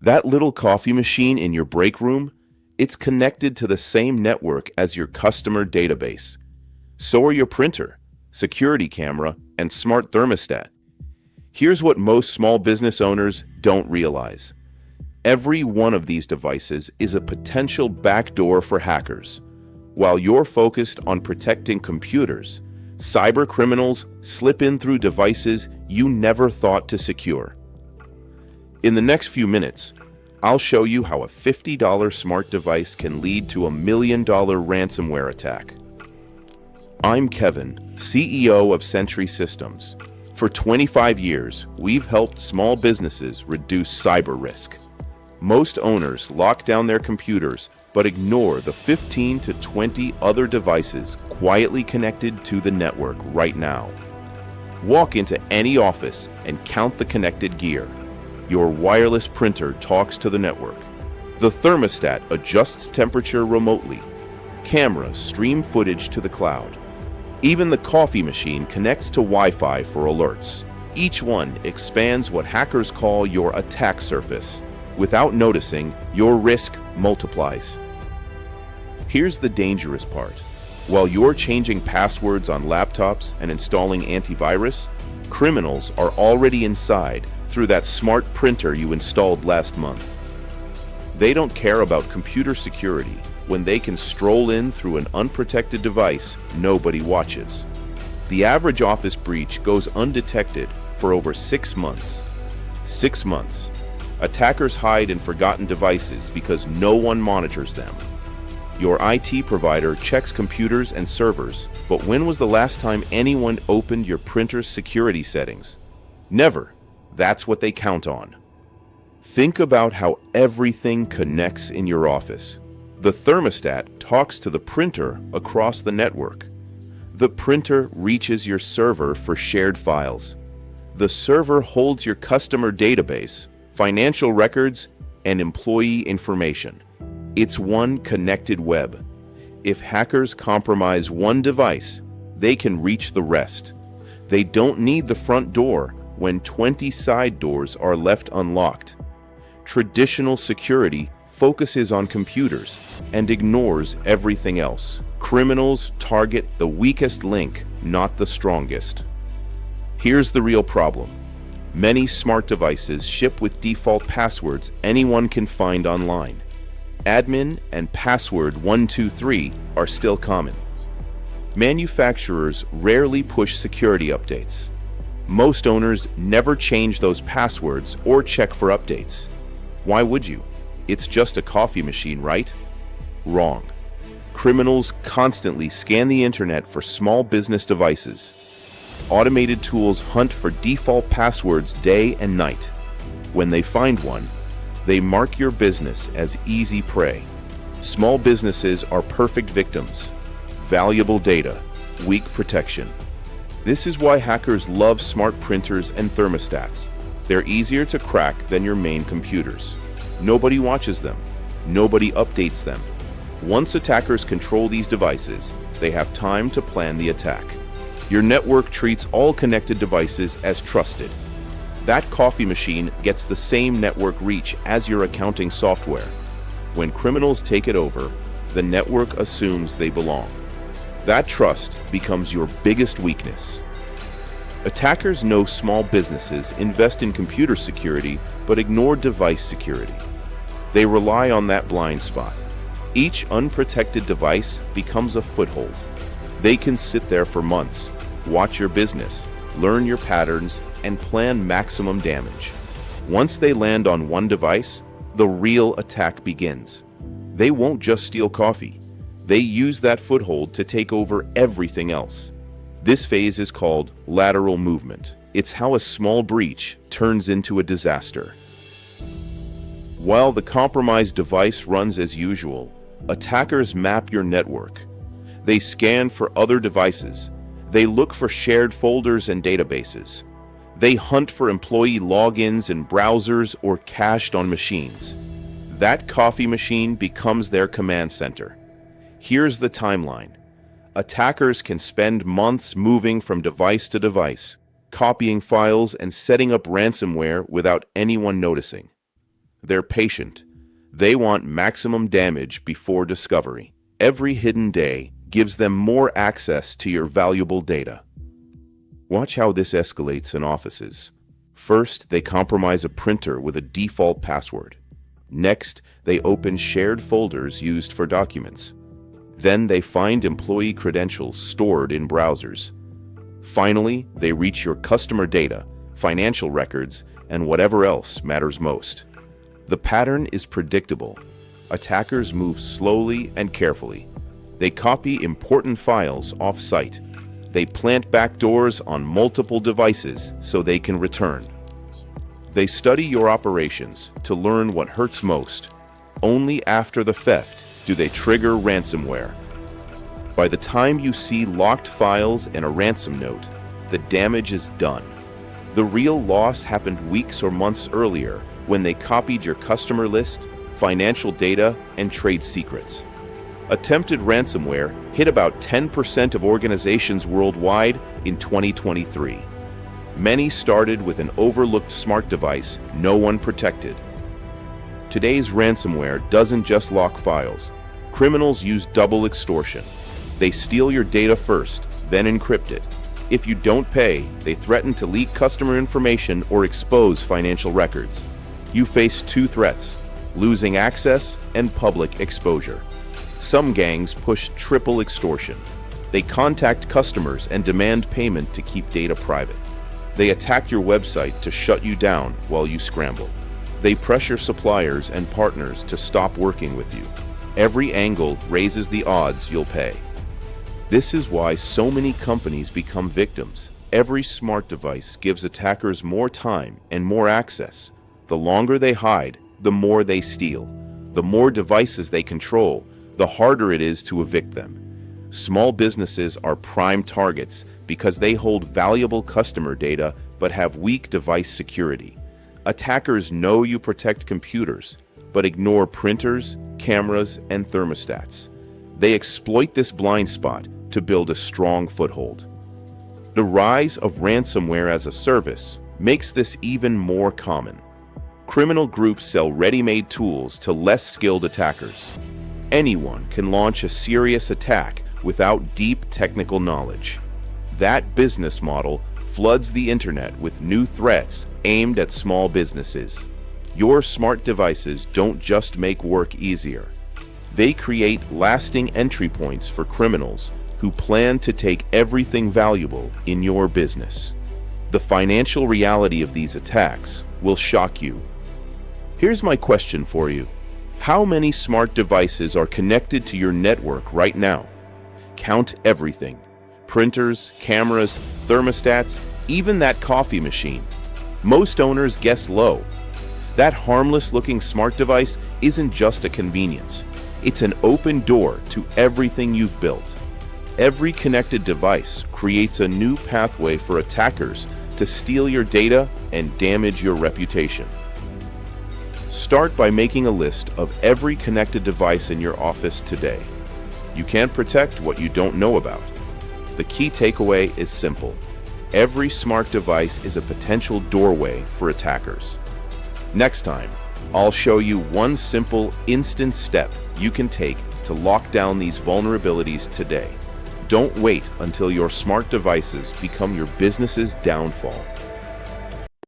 That little coffee machine in your break room, it's connected to the same network as your customer database. So are your printer, security camera, and smart thermostat. Here's what most small business owners don't realize. Every one of these devices is a potential backdoor for hackers. While you're focused on protecting computers, cybercriminals slip in through devices you never thought to secure. In the next few minutes, I'll show you how a $50 smart device can lead to $1 million ransomware attack. I'm Kevin, CEO of Sentry Systems. For 25 years, we've helped small businesses reduce cyber risk. Most owners lock down their computers but ignore the 15 to 20 other devices quietly connected to the network right now. Walk into any office and count the connected gear. Your wireless printer talks to the network. The thermostat adjusts temperature remotely. Cameras stream footage to the cloud. Even the coffee machine connects to Wi-Fi for alerts. Each one expands what hackers call your attack surface. Without noticing, your risk multiplies. Here's the dangerous part. While you're changing passwords on laptops and installing antivirus, criminals are already inside through that smart printer you installed last month. They don't care about computer security when they can stroll in through an unprotected device nobody watches. The average office breach goes undetected for over 6 months. 6 months. Attackers hide in forgotten devices because no one monitors them. Your IT provider checks computers and servers, but when was the last time anyone opened your printer's security settings? Never. That's what they count on. Think about how everything connects in your office. The thermostat talks to the printer across the network. The printer reaches your server for shared files. The server holds your customer database, financial records, and employee information. It's one connected web. If hackers compromise one device, they can reach the rest. They don't need the front door when 20 side doors are left unlocked. Traditional security focuses on computers and ignores everything else. Criminals target the weakest link, not the strongest. Here's the real problem. Many smart devices ship with default passwords anyone can find online. Admin and password 123 are still common. Manufacturers rarely push security updates. Most owners never change those passwords or check for updates. Why would you? It's just a coffee machine, right? Wrong. Criminals constantly scan the internet for small business devices. Automated tools hunt for default passwords day and night. When they find one, they mark your business as easy prey. Small businesses are perfect victims. Valuable data, weak protection. This is why hackers love smart printers and thermostats. They're easier to crack than your main computers. Nobody watches them. Nobody updates them. Once attackers control these devices, they have time to plan the attack. Your network treats all connected devices as trusted. That coffee machine gets the same network reach as your accounting software. When criminals take it over, the network assumes they belong. That trust becomes your biggest weakness. Attackers know small businesses invest in computer security but ignore device security. They rely on that blind spot. Each unprotected device becomes a foothold. They can sit there for months, watch your business, learn your patterns, and plan maximum damage. Once they land on one device, the real attack begins. They won't just steal coffee. They use that foothold to take over everything else. This phase is called lateral movement. It's how a small breach turns into a disaster. While the compromised device runs as usual, attackers map your network. They scan for other devices. They look for shared folders and databases. They hunt for employee logins in browsers or cached on machines. That coffee machine becomes their command center. Here's the timeline. Attackers can spend months moving from device to device, copying files and setting up ransomware without anyone noticing. They're patient. They want maximum damage before discovery. Every hidden day gives them more access to your valuable data. Watch how this escalates in offices. First, they compromise a printer with a default password. Next, they open shared folders used for documents. Then they find employee credentials stored in browsers. Finally, they reach your customer data, financial records, and whatever else matters most. The pattern is predictable. Attackers move slowly and carefully. They copy important files off-site. They plant backdoors on multiple devices so they can return. They study your operations to learn what hurts most. Only after the theft do they trigger ransomware. By the time you see locked files and a ransom note, the damage is done. The real loss happened weeks or months earlier when they copied your customer list, financial data, and trade secrets. Attempted ransomware hit about 10% of organizations worldwide in 2023. Many started with an overlooked smart device no one protected. Today's ransomware doesn't just lock files. Criminals use double extortion. They steal your data first, then encrypt it. If you don't pay, they threaten to leak customer information or expose financial records. You face two threats: losing access and public exposure. Some gangs push triple extortion. They contact customers and demand payment to keep data private. They attack your website to shut you down while you scramble. They pressure suppliers and partners to stop working with you. Every angle raises the odds you'll pay. This is why so many companies become victims. Every smart device gives attackers more time and more access. The longer they hide, the more they steal. The more devices they control, the harder it is to evict them. Small businesses are prime targets because they hold valuable customer data but have weak device security. Attackers know you protect computers, but ignore printers, cameras, and thermostats. They exploit this blind spot to build a strong foothold. The rise of ransomware as a service makes this even more common. Criminal groups sell ready-made tools to less skilled attackers. Anyone can launch a serious attack without deep technical knowledge. That business model floods the internet with new threats aimed at small businesses. Your smart devices don't just make work easier. They create lasting entry points for criminals who plan to take everything valuable in your business. The financial reality of these attacks will shock you. Here's my question for you. How many smart devices are connected to your network right now? Count everything. Printers, cameras, thermostats, even that coffee machine. Most owners guess low. That harmless-looking smart device isn't just a convenience. It's an open door to everything you've built. Every connected device creates a new pathway for attackers to steal your data and damage your reputation. Start by making a list of every connected device in your office today. You can't protect what you don't know about. The key takeaway is simple. Every smart device is a potential doorway for attackers. Next time, I'll show you one simple, instant step you can take to lock down these vulnerabilities today. Don't wait until your smart devices become your business's downfall.